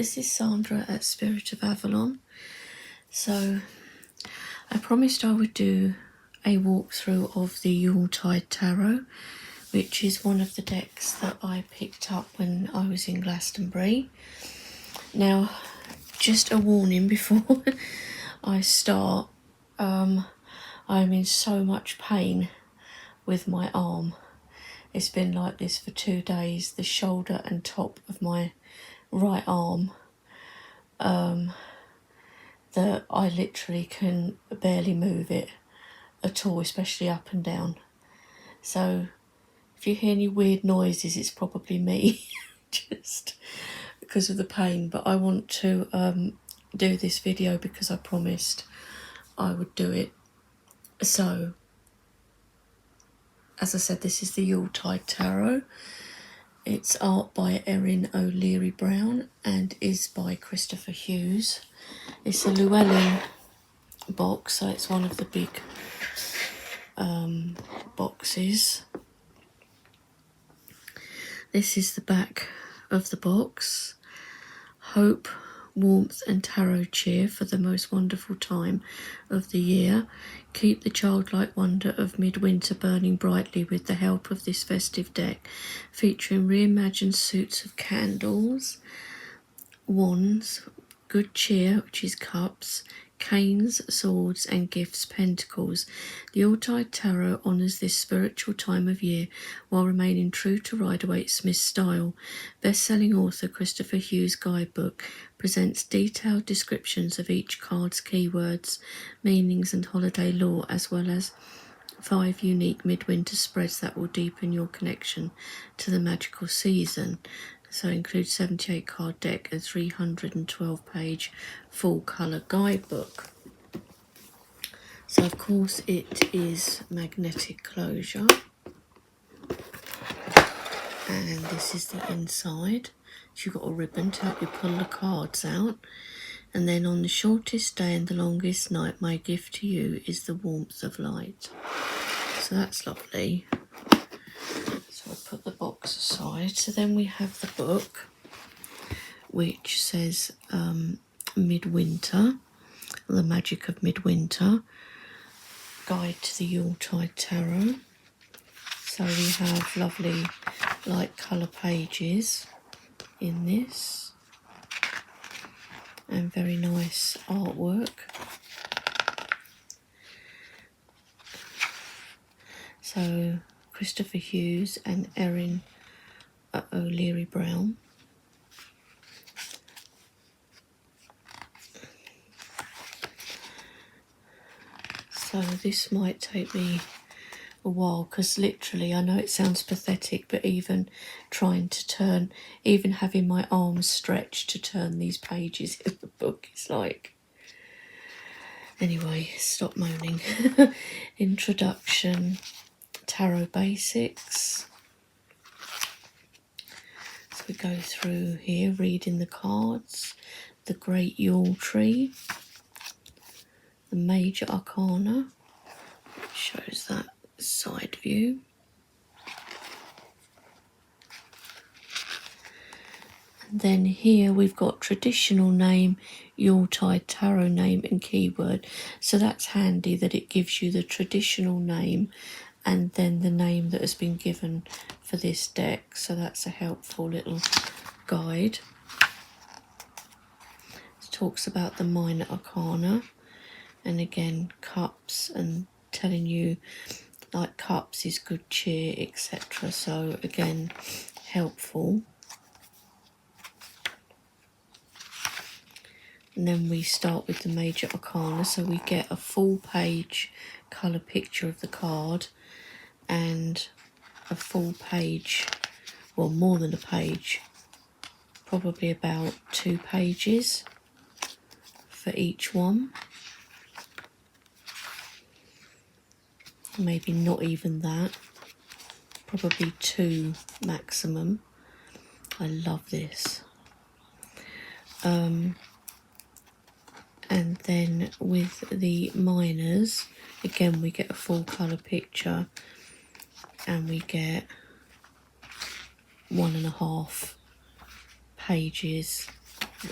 this is Sandra at Spirit of Avalon. So I promised I would do a walkthrough of the Yuletide Tarot, which is one of the decks that I picked up when I was in Glastonbury. Now, just a warning before I start, I'm in so much pain with my arm. It's been like this for 2 days, the shoulder and top of my right arm, that I literally can barely move it at all, especially up and down. So if you hear any weird noises, it's probably me, just because of the pain. But I want to do this video because I promised I would do it. So, as I said, this is the Yuletide Tarot. It's art by Erin O'Leary Brown and is by Christopher Hughes. It's a Llewellyn box, so it's one of the big boxes. This is the back of the box. Hope, warmth and tarot cheer for the most wonderful time of the year. Keep the childlike wonder of midwinter burning brightly with the help of this festive deck, featuring reimagined suits of candles, wands, good cheer, which is cups, canes, swords and gifts, pentacles. The Yuletide Tarot honours this spiritual time of year while remaining true to Rider-Waite-Smith's style. Best-selling author Christopher Hughes' guidebook presents detailed descriptions of each card's keywords, meanings and holiday lore, as well as 5 unique midwinter spreads that will deepen your connection to the magical season. So it includes 78 card deck and 312 page full colour guidebook. So of course it is magnetic closure. And this is the inside. So you've got a ribbon to help you pull the cards out. And then on the shortest day and the longest night, my gift to you is the warmth of light. So that's lovely. So I'll put the box aside. So then we have the book, which says Midwinter, the Magic of Midwinter, Guide to the Yuletide Tarot. So we have lovely light colour pages in this and very nice artwork. So Christopher Hughes and Erin O'Leary Brown. So this might take me a while because literally, I know it sounds pathetic, but even trying to turn, even having my arms stretched to turn these pages in the book is like... Anyway, stop moaning. Introduction. Tarot basics. So we go through here reading the cards, the Great Yule Tree, the Major Arcana, which shows that side view, and then here we've got traditional name, Yuletide Tarot name and keyword. So that's handy that it gives you the traditional name and then the name that has been given for this deck. So that's a helpful little guide. It talks about the minor arcana, and again cups, and telling you like cups is good cheer, etc. So again, helpful. And then we start with the major arcana, so we get a full page colour picture of the card and a full page, well, more than a page, probably about 2 pages for each one. Maybe not even that, probably 2 maximum. I love this. And then with the minors, again we get a full colour picture and we get 1.5 pages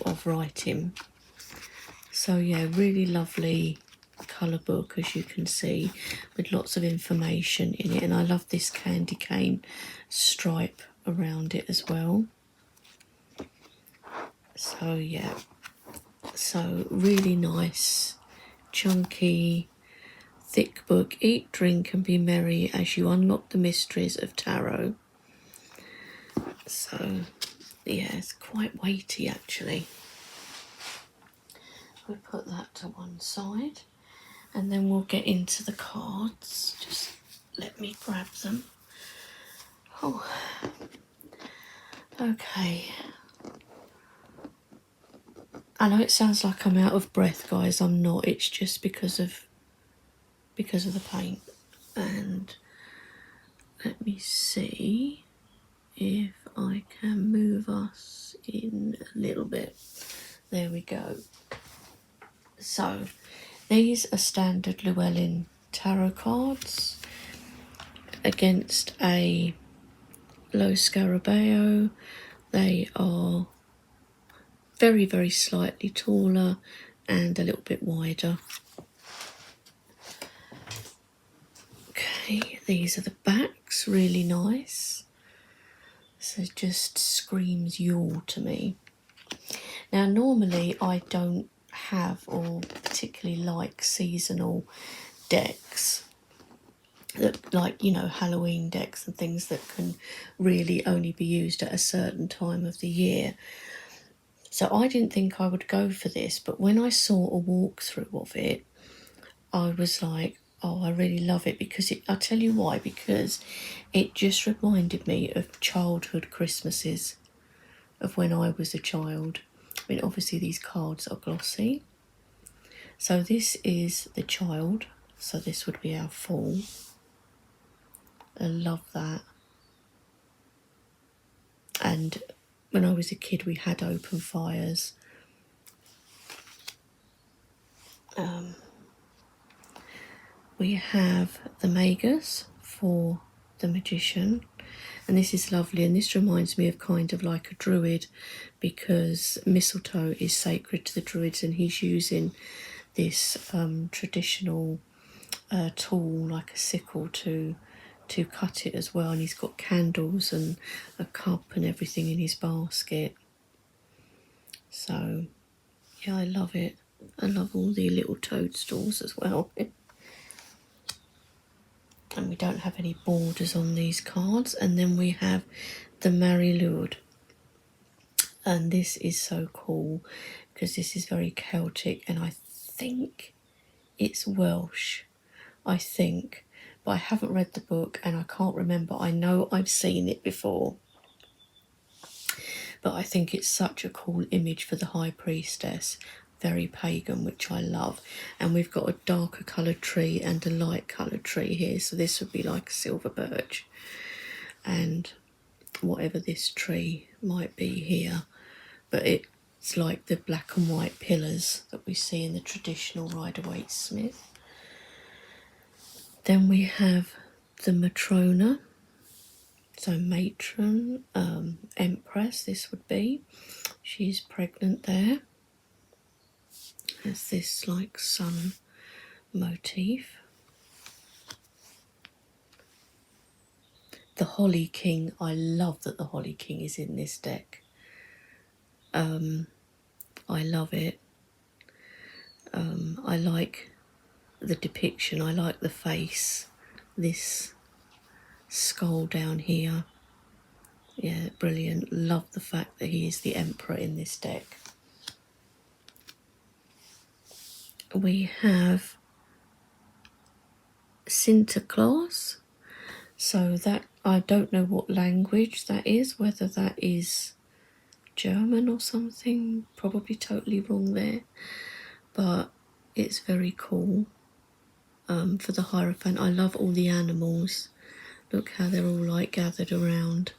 of writing. So yeah, really lovely colour book, as you can see, with lots of information in it. And I love this candy cane stripe around it as well. So yeah, so really nice, chunky, thick book. Eat, drink and be merry as you unlock the mysteries of tarot. So yeah, it's quite weighty actually. We'll put that to one side and then we'll get into the cards. Just let me grab them. Oh, okay. I know it sounds like I'm out of breath, guys. I'm not. It's just because of the paint. And let me see if I can move us in a little bit. There we go. So these are standard Llewellyn tarot cards against a low scarabeo. They are very, very slightly taller and a little bit wider. Okay, these are the backs, really nice. So just screams Yule to me. Now normally I don't have or particularly like seasonal decks, that, like, you know, Halloween decks and things that can really only be used at a certain time of the year. So I didn't think I would go for this, but when I saw a walkthrough of it, I was like, oh, I really love it, because I'll tell you why, because it just reminded me of childhood Christmases, of when I was a child. I mean, obviously these cards are glossy. So this is the child, so this would be our Fool. I love that. And when I was a kid, we had open fires. We have the Magus for the Magician, and this is lovely, and this reminds me of kind of like a druid, because mistletoe is sacred to the druids, and he's using this traditional tool like a sickle to cut it as well, and he's got candles and a cup and everything in his basket. So yeah, I love it. I love all the little toadstools as well. And we don't have any borders on these cards. And then we have the Mari-Lwyd, and this is so cool because this is very Celtic, and I think it's Welsh, I think, but I haven't read the book and I can't remember. I know I've seen it before, but I think it's such a cool image for the High Priestess, very pagan, which I love. And we've got a darker coloured tree and a light coloured tree here, so this would be like a silver birch, and whatever this tree might be here, but it's like the black and white pillars that we see in the traditional Rider-Waite-Smith. Then we have the Matrona, so matron, empress this would be. She's pregnant there. There's this like sun motif. The Holly King, I love that the Holly King is in this deck. I love it. I like the depiction, I like the face, this skull down here. Yeah, brilliant. Love the fact that he is the emperor in this deck. We have Sinterklaas. So that, I don't know what language that is, whether that is German or something, probably totally wrong there, but it's very cool. For the Hierophant, I love all the animals. Look how they're all like gathered around.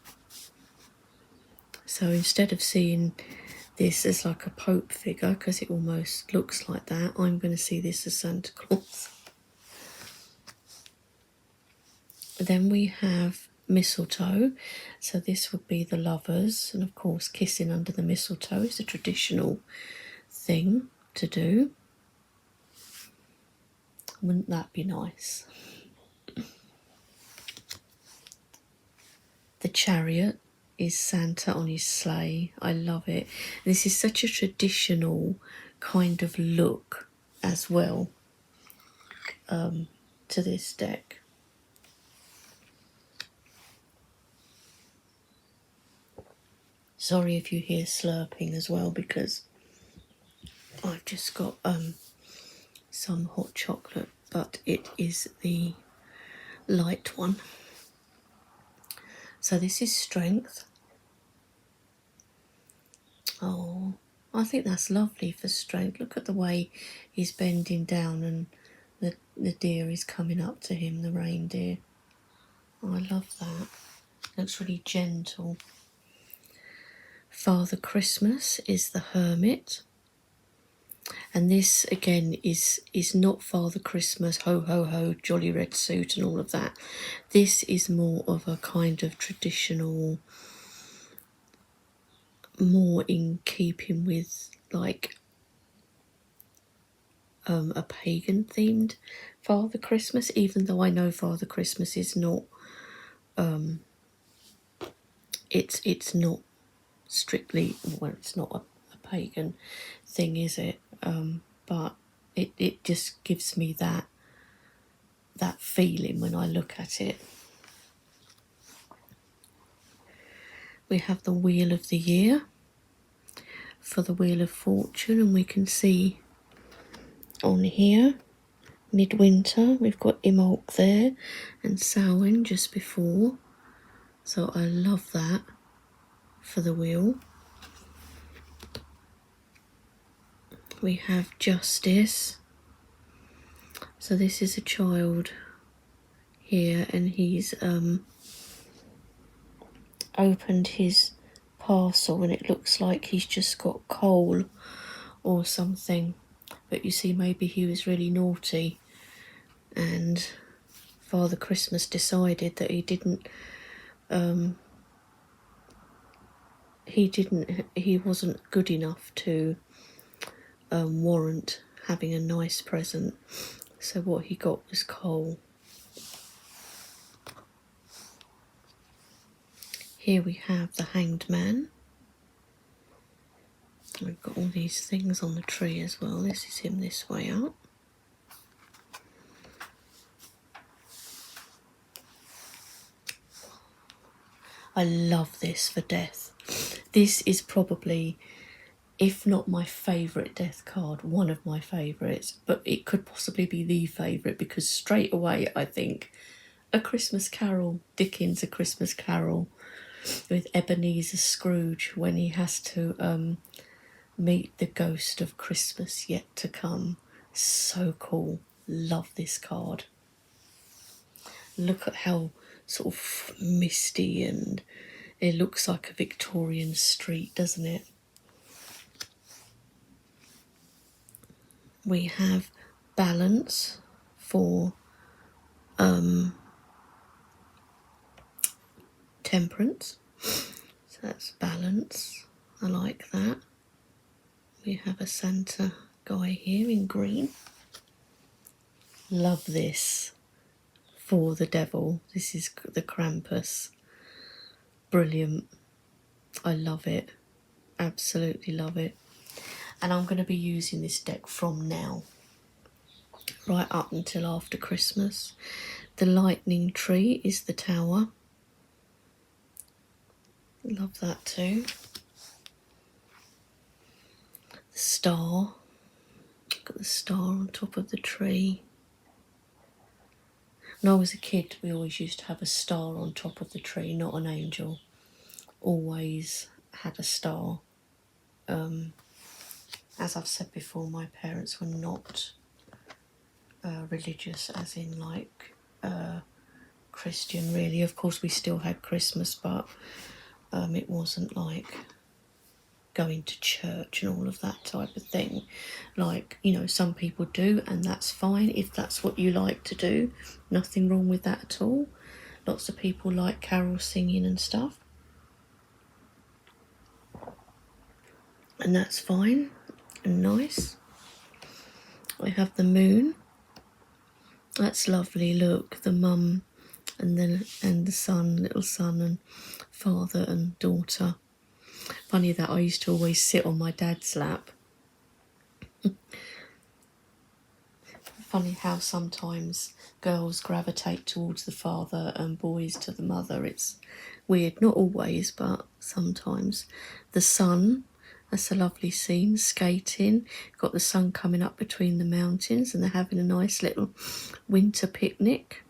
So instead of seeing this as like a Pope figure, because it almost looks like that, I'm going to see this as Santa Claus. Then we have mistletoe. So this would be the lovers, and of course kissing under the mistletoe is a traditional thing to do. Wouldn't that be nice? The chariot is Santa on his sleigh. I love it. This is such a traditional kind of look as well to this deck. Sorry if you hear slurping as well, because I've just got some hot chocolate, but it is the light one. So this is strength. Oh, I think that's lovely for strength. Look at the way he's bending down and the deer is coming up to him, the reindeer. Oh, I love that. Looks really gentle. Father Christmas is the hermit. And this again is not Father Christmas, ho ho ho, jolly red suit and all of that. This is more of a kind of traditional, more in keeping with like a pagan themed Father Christmas, even though I know Father Christmas is not it's not strictly, well, it's not a pagan thing, is it? But it just gives me that feeling when I look at it. We have the Wheel of the Year for the Wheel of Fortune, and we can see on here midwinter we've got Imbolc there and Samhain just before, so I love that for the wheel. We have Justice, so this is a child here, and he's opened his parcel and it looks like he's just got coal or something, but you see maybe he was really naughty and Father Christmas decided that he wasn't good enough to warrant having a nice present, so what he got was coal. Here we have the Hanged Man. We've got all these things on the tree as well. This is him this way up. I love this for death. This is probably, if not my favourite death card, one of my favourites, but it could possibly be the favourite, because straight away I think A Christmas Carol, Dickens' A Christmas Carol, with Ebenezer Scrooge when he has to meet the ghost of Christmas yet to come. So cool. Love this card. Look at how sort of misty, and it looks like a Victorian street, doesn't it? We have Balance for Temperance. So that's Balance. I like that. We have a Santa guy here in green. Love this for the Devil. This is the Krampus. Brilliant. I love it. Absolutely love it. And I'm going to be using this deck from now right up until after Christmas. The Lightning Tree is the Tower. Love that too. The Star. Got the star on top of the tree. When I was a kid, we always used to have a star on top of the tree, not an angel. Always had a star. As I've said before, my parents were not religious, as in like Christian really. Of course we still had Christmas, but it wasn't like going to church and all of that type of thing, like, you know, some people do, and that's fine if that's what you like to do. Nothing wrong with that at all. Lots of people like carol singing and stuff. And that's fine and nice. We have the moon. That's lovely, look, the mum and the son, little son and father and daughter. Funny that I used to always sit on my dad's lap. Funny how sometimes girls gravitate towards the father and boys to the mother. It's weird, not always, but sometimes. The sun, that's a lovely scene, skating. Got the sun coming up between the mountains and they're having a nice little winter picnic.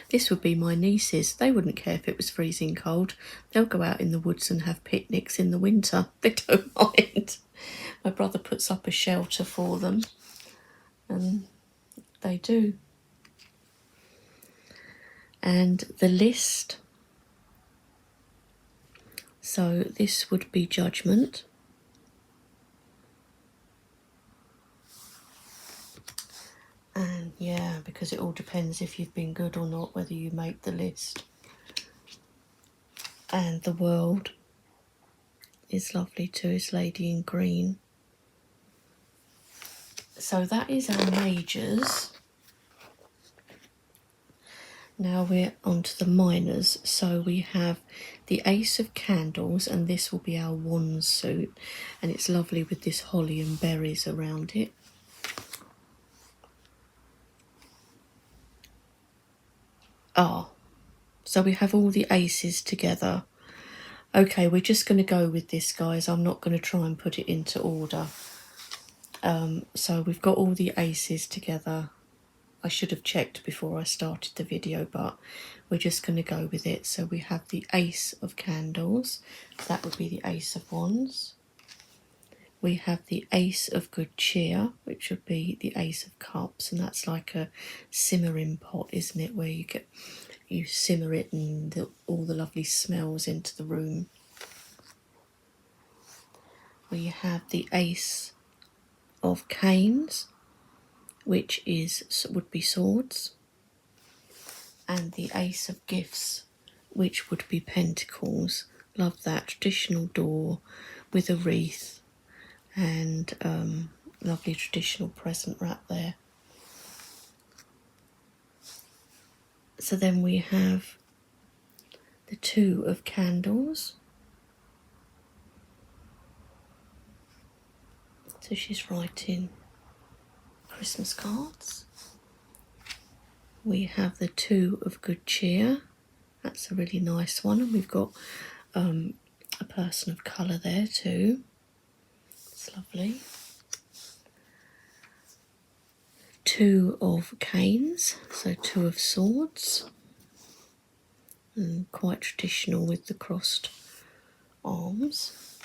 This would be my nieces. They wouldn't care if it was freezing cold. They'll go out in the woods and have picnics in the winter. They don't mind. My brother puts up a shelter for them and they do. And the list. So this would be judgment. And yeah, because it all depends if you've been good or not, whether you make the list. And the world is lovely too, it's lady in green. So that is our majors. Now we're on to the minors. So we have the Ace of Candles, and this will be our wand suit. And it's lovely with this holly and berries around it. So we have all the aces together. Okay, we're just going to go with this, guys. I'm not going to try and put it into order. So we've got all the aces together. I should have checked before I started the video, but we're just going to go with it. So we have the Ace of Candles. That would be the Ace of Wands. We have the Ace of Good Cheer, which would be the Ace of Cups, and that's like a simmering pot, isn't it, where you simmer it and all the lovely smells into the room. We have the Ace of Canes, which would be swords, and the Ace of Gifts, which would be pentacles. Love that traditional door with a wreath and lovely traditional present wrap there. So then we have the Two of Candles. So she's writing Christmas cards. We have the Two of Good Cheer. That's a really nice one. And we've got a person of colour there too. It's lovely. Two of Canes, so Two of Swords. And quite traditional with the crossed arms.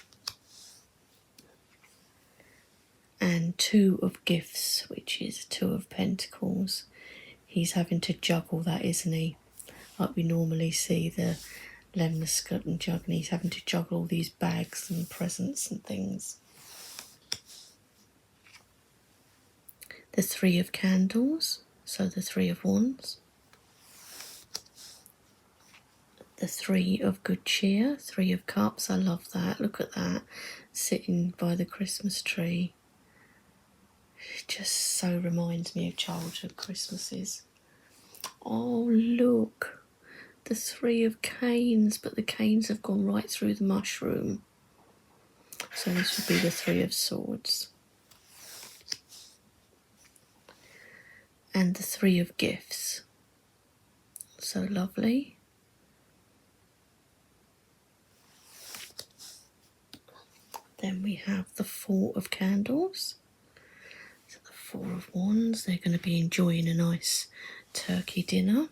And Two of Gifts, which is Two of Pentacles. He's having to juggle that, isn't he? Like we normally see the Lemniscate and jug, and he's having to juggle all these bags and presents and things. The Three of Candles, so the Three of Wands. The Three of Good Cheer, Three of Cups, I love that, look at that, sitting by the Christmas tree. It just so reminds me of childhood Christmases. Oh look, the Three of Canes, but the canes have gone right through the mushroom. So this would be the Three of Swords. And the Three of Gifts. So lovely. Then we have the Four of Candles. So the Four of Wands, they're going to be enjoying a nice turkey dinner.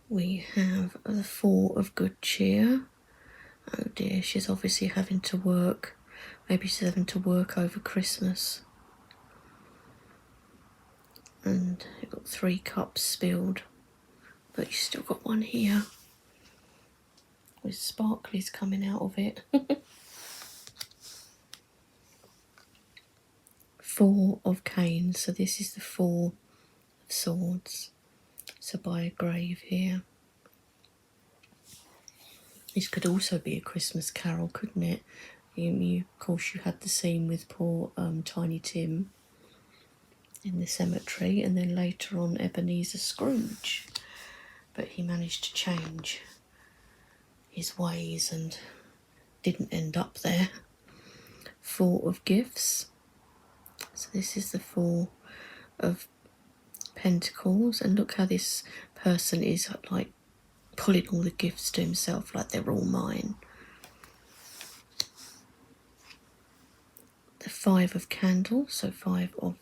We have the Four of Good Cheer. Oh dear, she's obviously having to work. Maybe she's having to work over Christmas. And you've got 3 cups spilled, but you've still got one here with sparklies coming out of it. Four of Canes, so this is the Four of Swords. So by a grave here. This could also be a Christmas carol, couldn't it? Of course, you had the scene with poor Tiny Tim in the cemetery, and then later on Ebenezer Scrooge. But he managed to change his ways and didn't end up there. Four of Gifts. So this is the Four of Pentacles, and look how this person is like pulling all the gifts to himself, like they're all mine. The Five of Candles, so Five of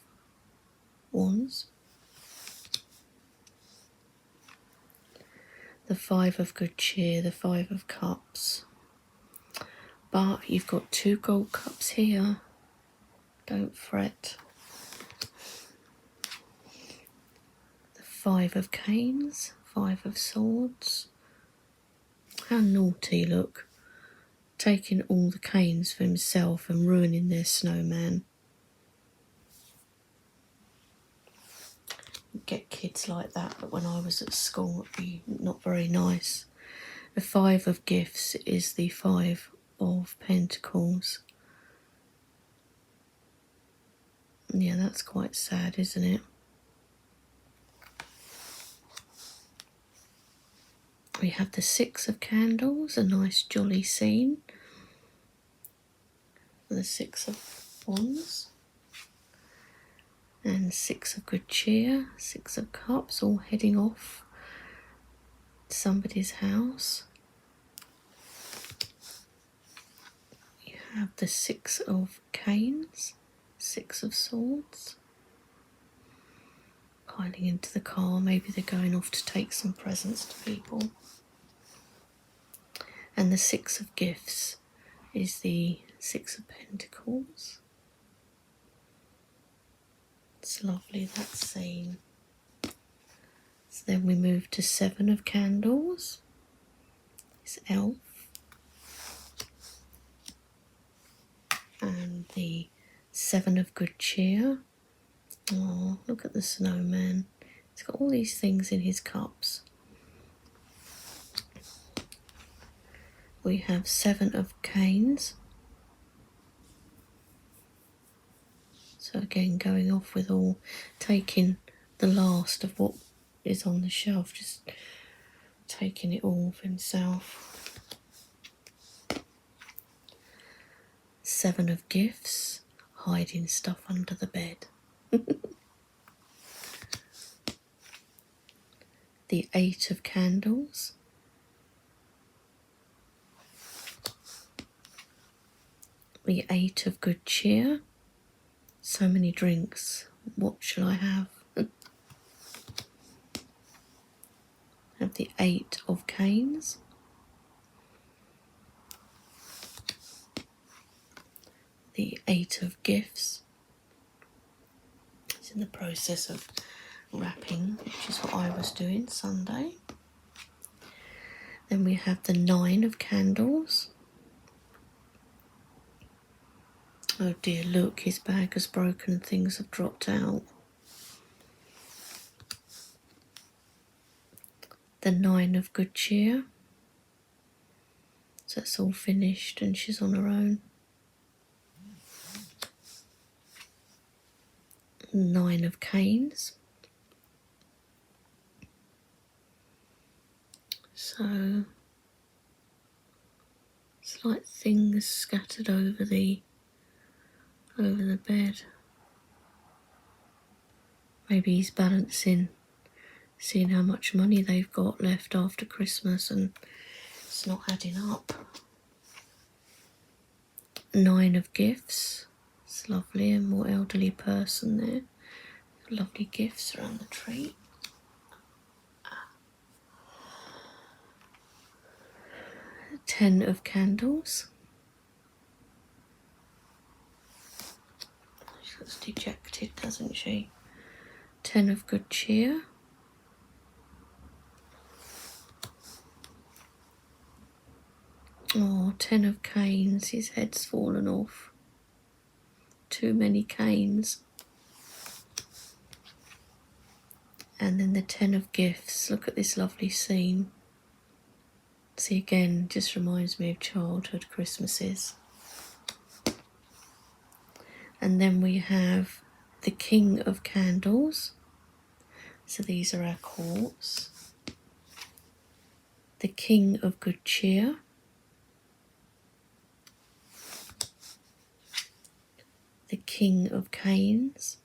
Wands. The Five of Good Cheer, the Five of Cups. But you've got two gold cups here. Don't fret. The Five of Canes, Five of Swords. How naughty, look. Taking all the canes for himself and ruining their snowman. Get kids like that, but when I was at school it'd be not very nice. The Five of Gifts is the Five of Pentacles. Yeah, that's quite sad, isn't it? We have the Six of Candles, a nice jolly scene. The Six of Wands. And Six of Good Cheer, Six of Cups, all heading off to somebody's house. You have the Six of Canes, Six of Swords. Piling into the car, maybe they're going off to take some presents to people. And the Six of Gifts is the Six of Pentacles. It's lovely, that scene. So then we move to Seven of Candles. It's Elf. And the Seven of Good Cheer. Oh, look at the snowman. He's got all these things in his cups. We have Seven of Canes. So again, going off with all, taking the last of what is on the shelf, just taking it all for himself. Seven of Gifts, hiding stuff under the bed. The Eight of Candles. The Eight of Good Cheer. So many drinks. What shall I have? Have the Eight of Canes. The Eight of Gifts. It's in the process of wrapping, which is what I was doing Sunday. Then we have the Nine of Candles. Oh dear, look, his bag has broken and things have dropped out. The Nine of Good Cheer. So that's all finished and she's on her own. Nine of Canes. So it's like things scattered over the bed. Maybe he's balancing, seeing how much money they've got left after Christmas and it's not adding up. Nine of Gifts. It's lovely, a more elderly person there. Lovely gifts around the tree. Ten of Candles. She looks dejected, doesn't she? Ten of Good Cheer. Oh, Ten of Canes. His head's fallen off. Too many canes. And then the 10 of gifts. Look at this lovely scene. See, again, just reminds me of childhood Christmases. And then we have the King of Candles. So these are our courts. The King of Good Cheer. The King of Canes.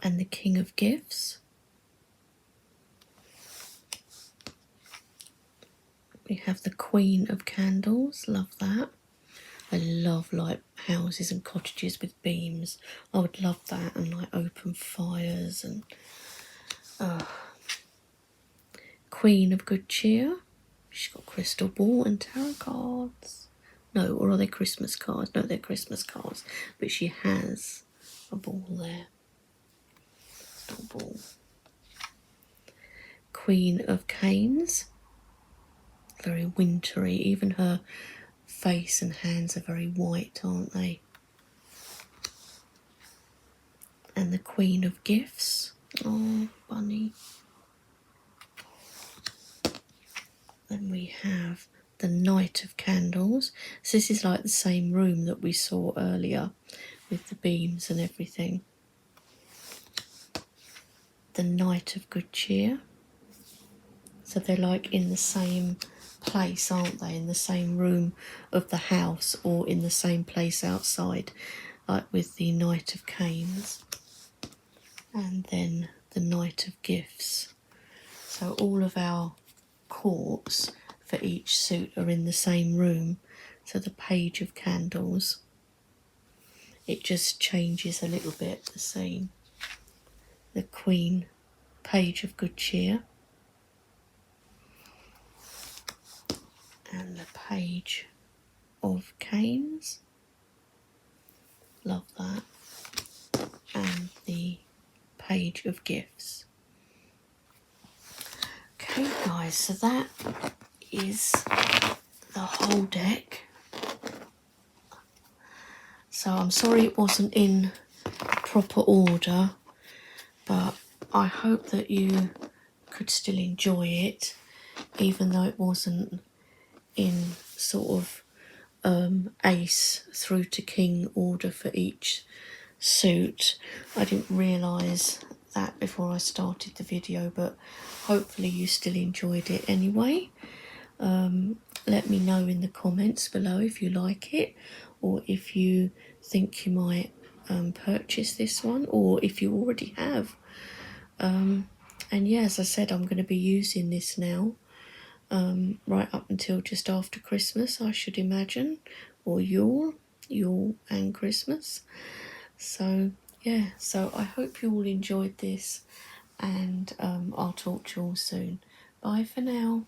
And the King of Gifts. We have the Queen of Candles. Love that. I love like houses and cottages with beams. I would love that, and like open fires and Queen of Good Cheer. She's got crystal ball and tarot cards. No, or are they Christmas cards? No, they're Christmas cards. But she has a ball there. Crystal ball. Queen of Canes. Very wintry. Even her face and hands are very white, aren't they? And the Queen of Gifts. Oh, bunny. Then we have the Knight of Candles. So this is like the same room that we saw earlier with the beams and everything. The Knight of Good Cheer. So they're like in the same place, aren't they? In the same room of the house or in the same place outside, like with the Knight of Canes. And then the Knight of Gifts. So all of our courts for each suit are in the same room. So the Page of Candles, it just changes a little bit the scene. The Queen, Page of Good Cheer, and the Page of Canes. Love that. And the Page of Gifts. Okay guys, so that is the whole deck. So I'm sorry it wasn't in proper order, but I hope that you could still enjoy it, even though it wasn't in sort of ace through to king order for each suit. I didn't realise that before I started the video, but hopefully you still enjoyed it anyway. Let me know in the comments below if you like it, or if you think you might purchase this one, or if you already have. And yeah, as I said, I'm going to be using this now right up until just after Christmas, I should imagine, or Yule and Christmas. So yeah, so I hope you all enjoyed this, and I'll talk to you all soon. Bye for now.